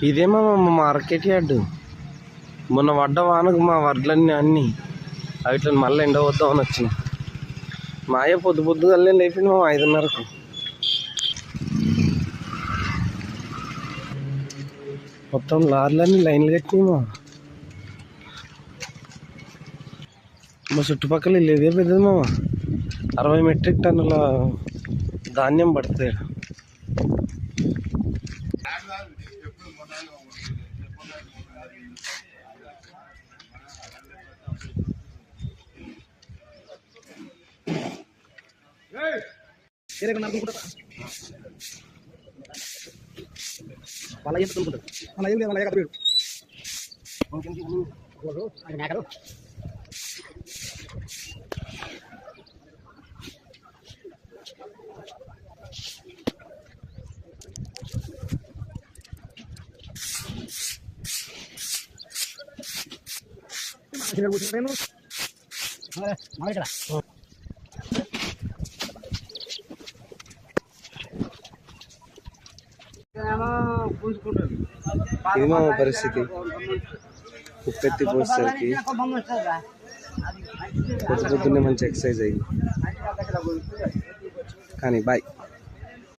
ఇదేమో మా market yard. మొన్న పడ్డ వానకు మా వడ్లన్నీ అన్నీ అట్లా మళ్ళీ ఎండ వద్దామని వచ్చిన. మాయ పొద్దు పొద్దుగల్లే లేపింది మా 5:30కు. మొత్తం లారీలన్నీ లైన్లు కట్టినాయి. మా చుట్టుపక్కల ఇదే పెద్దది మామ. 60 మెట్రిక్ టన్నుల ధాన్యం పడుతుంది. ఇది మా పరిస్థితి. ఉప్పెత్తి పోసేసరికి పొద్దున్నే మంచి ఎక్సర్సైజ్ అయ్యింది. కానీ బాయ్.